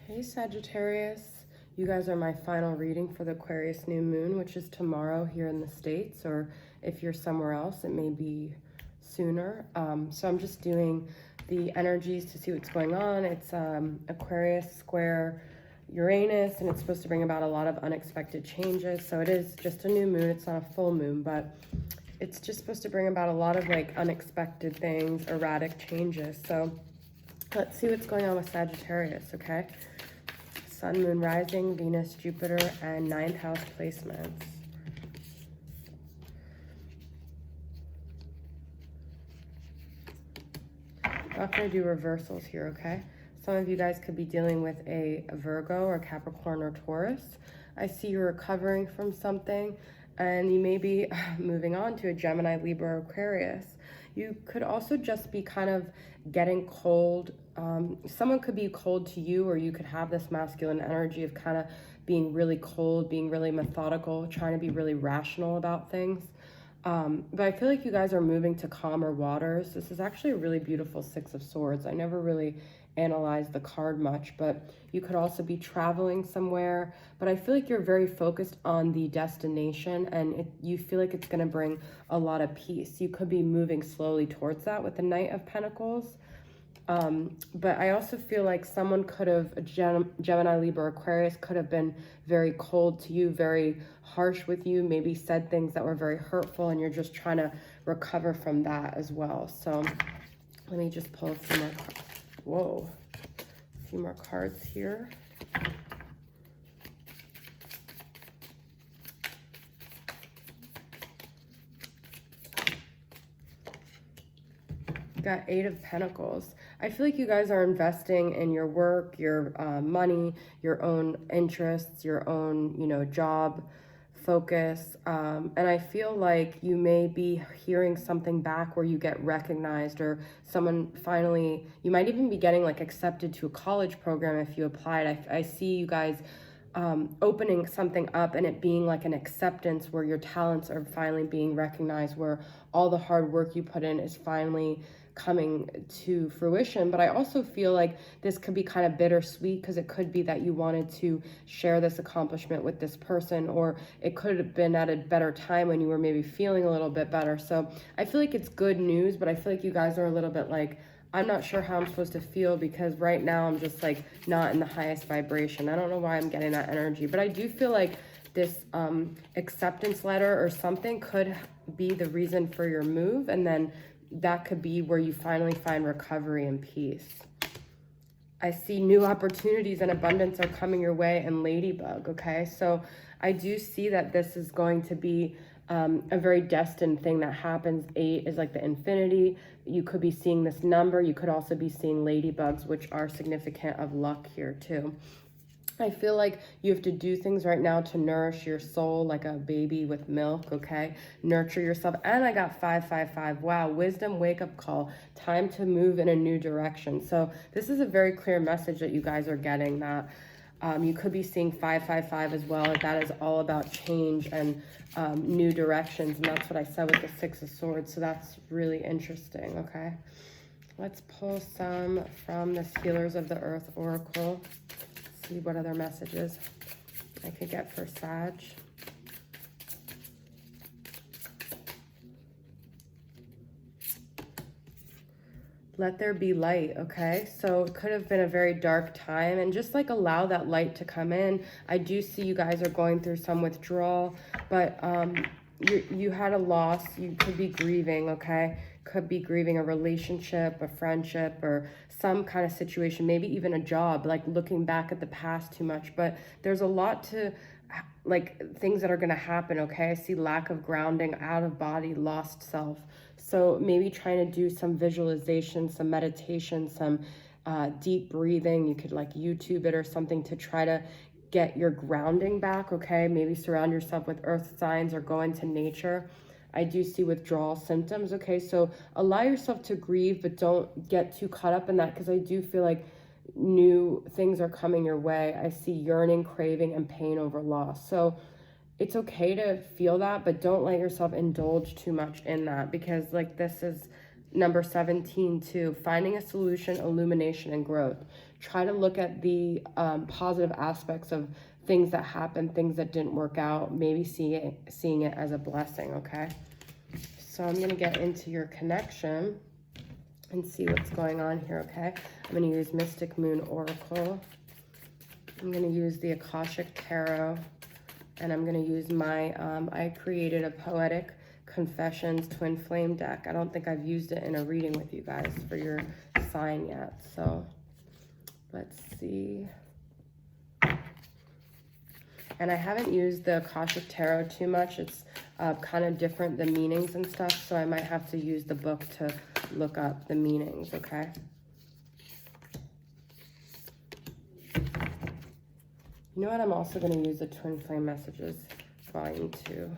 Hey Sagittarius, you guys are my final reading for the Aquarius new moon, which is tomorrow here in the States, or if you're somewhere else, it may be sooner. So I'm just doing the energies to see what's going on. It's Aquarius square Uranus, and it's supposed to bring about a lot of unexpected changes. So it is just a new moon. It's not a full moon, but it's just supposed to bring about a lot of like unexpected things, erratic changes. So let's see what's going on with Sagittarius, okay? Sun, Moon, Rising, Venus, Jupiter, and 9th house placements. I'm not going to do reversals here, okay? Some of you guys could be dealing with a Virgo or Capricorn or Taurus. I see you're recovering from something, and you may be moving on to a Gemini, Libra, or Aquarius. You could also just be kind of getting cold. Someone could be cold to you, or you could have this masculine energy of kind of being really cold, being really methodical, trying to be really rational about things. But I feel like you guys are moving to calmer waters. This is actually a really beautiful Six of Swords. I never really analyzed the card much, but you could also be traveling somewhere. But I feel like you're very focused on the destination, and you feel like it's going to bring a lot of peace. You could be moving slowly towards that with the Knight of Pentacles. But I also feel like someone could have, Gemini, Libra, Aquarius could have been very cold to you, very harsh with you, maybe said things that were very hurtful, and you're just trying to recover from that as well. So let me just pull a few more cards. Whoa, a few more cards here. Got 8 of Pentacles. I feel like you guys are investing in your work, your money, your own interests, your own, job focus. And I feel like you may be hearing something back where you get recognized, or someone finally, you might even be getting like accepted to a college program if you applied. I see you guys opening something up and it being like an acceptance where your talents are finally being recognized, where all the hard work you put in is finally coming to fruition. But I also feel like this could be kind of bittersweet, because it could be that you wanted to share this accomplishment with this person, or it could have been at a better time when you were maybe feeling a little bit better. So I feel like it's good news, but I feel like you guys are a little bit like, I'm not sure how I'm supposed to feel, because right now I'm just like not in the highest vibration. I don't know why I'm getting that energy, but I do feel like this acceptance letter or something could be the reason for your move, and then that could be where you finally find recovery and peace. I see new opportunities and abundance are coming your way, and ladybug, okay? So I do see that this is going to be a very destined thing that happens. 8 is like the infinity. You could be seeing this number. You could also be seeing ladybugs, which are significant of luck here too. I feel like you have to do things right now to nourish your soul like a baby with milk, okay? Nurture yourself. And I got 555. Wow, wisdom wake-up call. Time to move in a new direction. So this is a very clear message that you guys are getting, that you could be seeing 555 as well. That is all about change and new directions. And that's what I said with the Six of Swords. So that's really interesting, okay? Let's pull some from this Healers of the Earth Oracle. See what other messages I could get for Sag. Let there be light, okay? So it could have been a very dark time, and just like allow that light to come in. I do see you guys are going through some withdrawal, but you had a loss. You could be grieving, okay? Could be grieving a relationship, a friendship, or some kind of situation, maybe even a job, like looking back at the past too much. But there's a lot to, like, things that are going to happen, okay? I see lack of grounding, out of body, lost self. So maybe trying to do some visualization, some meditation, some deep breathing. You could like YouTube it or something to try to get your grounding back, okay? Maybe surround yourself with earth signs or go into nature. I do see withdrawal symptoms, okay? So allow yourself to grieve, but don't get too caught up in that, because I do feel like new things are coming your way. I see yearning, craving, and pain over loss. So it's okay to feel that, but don't let yourself indulge too much in that, because like this is number 17 too, finding a solution, illumination, and growth. Try to look at the positive aspects of things that happened, things that didn't work out, maybe seeing it as a blessing, okay? So I'm going to get into your connection and see what's going on here, okay? I'm going to use Mystic Moon Oracle. I'm going to use the Akashic Tarot. And I'm going to use my, I created a Poetic Confessions Twin Flame deck. I don't think I've used it in a reading with you guys for your sign yet. So let's see. And I haven't used the Akashic Tarot too much. It's kind of different, the meanings and stuff. So I might have to use the book to look up the meanings, okay? You know what? I'm also going to use the Twin Flame Messages Volume 2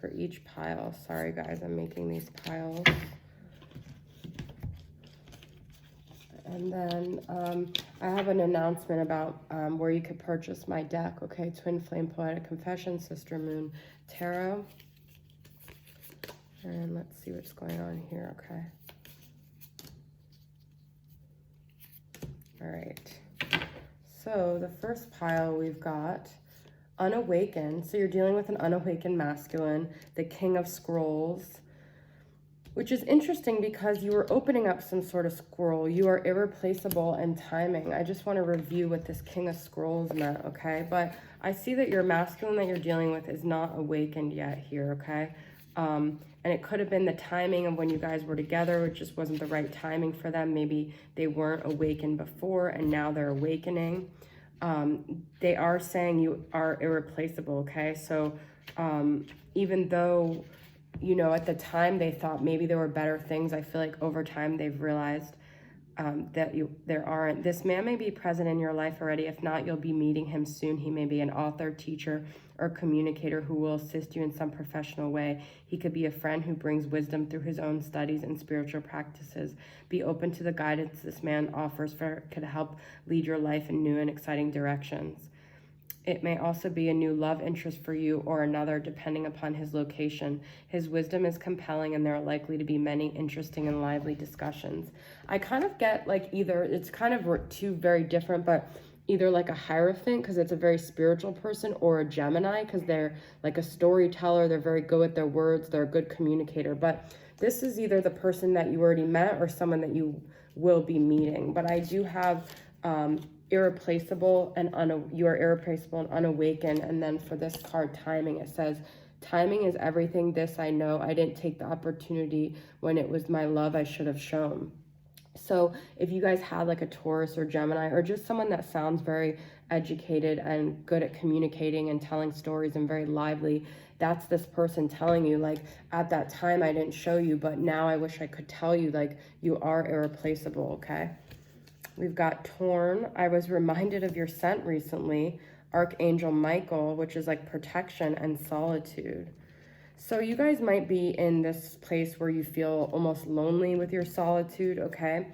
for each pile. Sorry, guys, I'm making these piles. And then I have an announcement about where you could purchase my deck, okay? Twin Flame Poetic Confession, Sister Moon Tarot. And let's see what's going on here, okay? All right. So the first pile we've got Unawakened. So you're dealing with an unawakened masculine, the King of Scrolls, which is interesting because you were opening up some sort of scroll. You are irreplaceable and timing. I just want to review what this King of Scrolls meant, okay? But I see that your masculine that you're dealing with is not awakened yet here, okay? And it could have been the timing of when you guys were together, it just wasn't the right timing for them. Maybe they weren't awakened before and now they're awakening. They are saying you are irreplaceable, okay? So even though, you know, at the time they thought maybe there were better things, I feel like over time they've realized that there aren't. This man may be present in your life already. If not, you'll be meeting him soon. He may be an author, teacher, or communicator who will assist you in some professional way. He could be a friend who brings wisdom through his own studies and spiritual practices. Be open to the guidance this man offers could help lead your life in new and exciting directions. It may also be a new love interest for you or another, depending upon his location. His wisdom is compelling, and there are likely to be many interesting and lively discussions. I kind of get like either, it's kind of two very different, but either like a Hierophant, because it's a very spiritual person, or a Gemini, because they're like a storyteller. They're very good with their words. They're a good communicator. But this is either the person that you already met or someone that you will be meeting. But I do have irreplaceable and you are irreplaceable and unawakened. And then for this card, timing, it says, timing is everything. This I know. I didn't take the opportunity when it was my love I should have shown. So if you guys had like a Taurus or Gemini, or just someone that sounds very educated and good at communicating and telling stories and very lively, that's this person telling you, like, at that time I didn't show you, but now I wish I could tell you, like, you are irreplaceable, okay? We've got Torn. I was reminded of your scent recently. Archangel Michael, which is like protection and solitude. So you guys might be in this place where you feel almost lonely with your solitude, okay?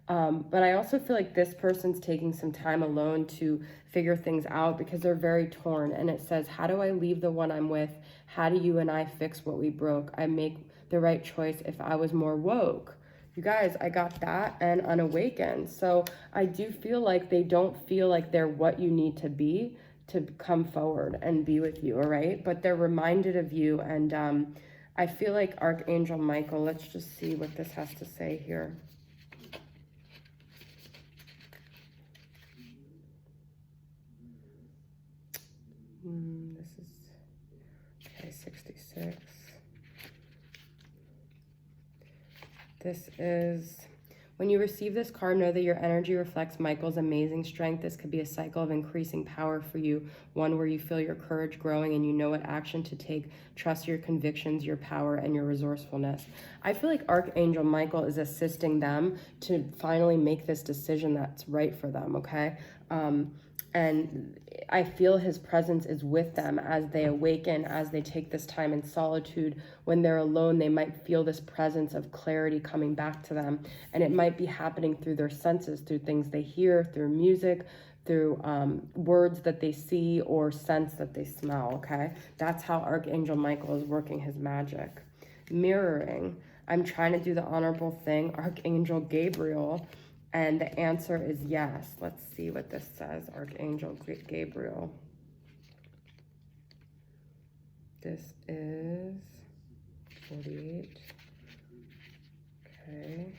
But I also feel like this person's taking some time alone to figure things out because they're very torn. And it says, how do I leave the one I'm with? How do you and I fix what we broke? I make the right choice if I was more woke. You guys, I got that and unawakened. So I do feel like they don't feel like they're what you need to be to come forward and be with you, all right? But they're reminded of you. And I feel like Archangel Michael, let's just see what this has to say here. This is, okay, 66. This is, when you receive this card, know that your energy reflects Michael's amazing strength. This could be a cycle of increasing power for you, one where you feel your courage growing and you know what action to take. Trust your convictions, your power, and your resourcefulness. I feel like Archangel Michael is assisting them to finally make this decision that's right for them, okay? And I feel his presence is with them as they awaken, as they take this time in solitude. When they're alone, they might feel this presence of clarity coming back to them. And it might be happening through their senses, through things they hear, through music, through words that they see or scents that they smell, okay? That's how Archangel Michael is working his magic. Mirroring. I'm trying to do the honorable thing. Archangel Gabriel. And the answer is yes. Let's see what this says. Archangel Gabriel. This is 48. Okay.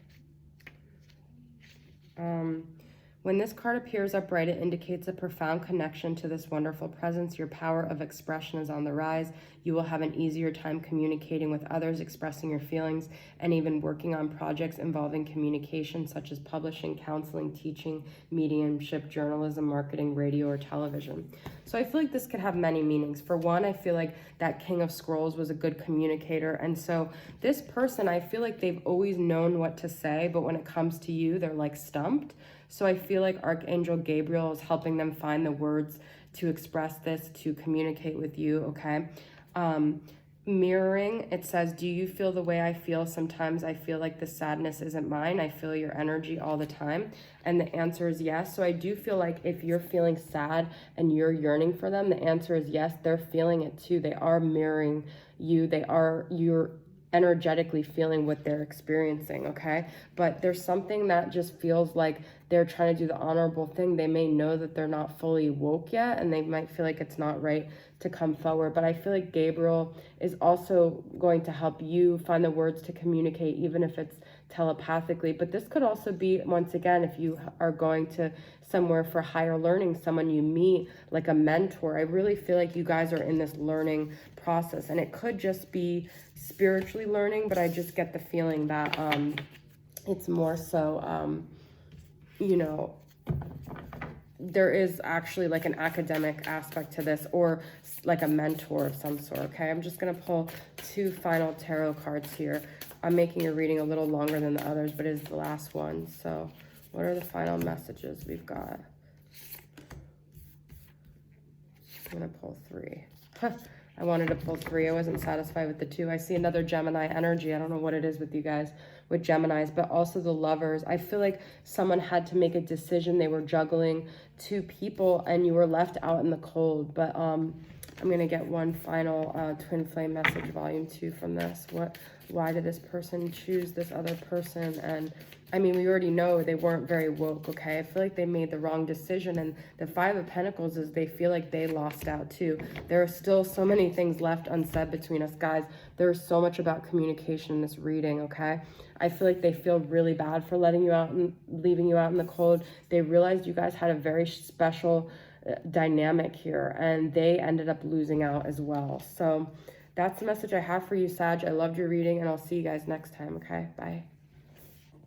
When this card appears upright, it indicates a profound connection to this wonderful presence. Your power of expression is on the rise. You will have an easier time communicating with others, expressing your feelings, and even working on projects involving communication, such as publishing, counseling, teaching, mediumship, journalism, marketing, radio, or television. So I feel like this could have many meanings. For one, I feel like that King of Scrolls was a good communicator. And so this person, I feel like they've always known what to say, but when it comes to you, they're like stumped. So I feel like Archangel Gabriel is helping them find the words to express this, to communicate with you, okay? Mirroring, it says, do you feel the way I feel? Sometimes I feel like the sadness isn't mine. I feel your energy all the time. And the answer is yes. So I do feel like if you're feeling sad and you're yearning for them, the answer is yes. They're feeling it too. They are mirroring you. You're energetically feeling what they're experiencing, okay? But there's something that just feels like they're trying to do the honorable thing. They may know that they're not fully woke yet, and they might feel like it's not right to come forward. But I feel like Gabriel is also going to help you find the words to communicate, even if it's telepathically. But this could also be, once again, if you are going to somewhere for higher learning, someone you meet, like a mentor. I really feel like you guys are in this learning process, and it could just be spiritually learning, but I just get the feeling that it's more so, you know, there is actually like an academic aspect to this, or like a mentor of some sort, okay? I'm just going to pull 2 final tarot cards here. I'm making your reading a little longer than the others, but it is the last one. So what are the final messages we've got? I'm going to pull 3. I wanted to pull 3. I wasn't satisfied with the 2. I see another Gemini energy. I don't know what it is with you guys, with Geminis, but also the Lovers. I feel like someone had to make a decision. They were juggling 2 people and you were left out in the cold. But I'm going to get one final Twin Flame message, volume 2 from this. Why did this person choose this other person? And I mean, we already know they weren't very woke, okay? I feel like they made the wrong decision. And the 5 of Pentacles is they feel like they lost out too. There are still so many things left unsaid between us, guys. There's so much about communication in this reading, okay? I feel like they feel really bad for letting you out and leaving you out in the cold. They realized you guys had a very special dynamic here, and they ended up losing out as well. So that's the message I have for you, Sag. I loved your reading, and I'll see you guys next time, okay? Bye.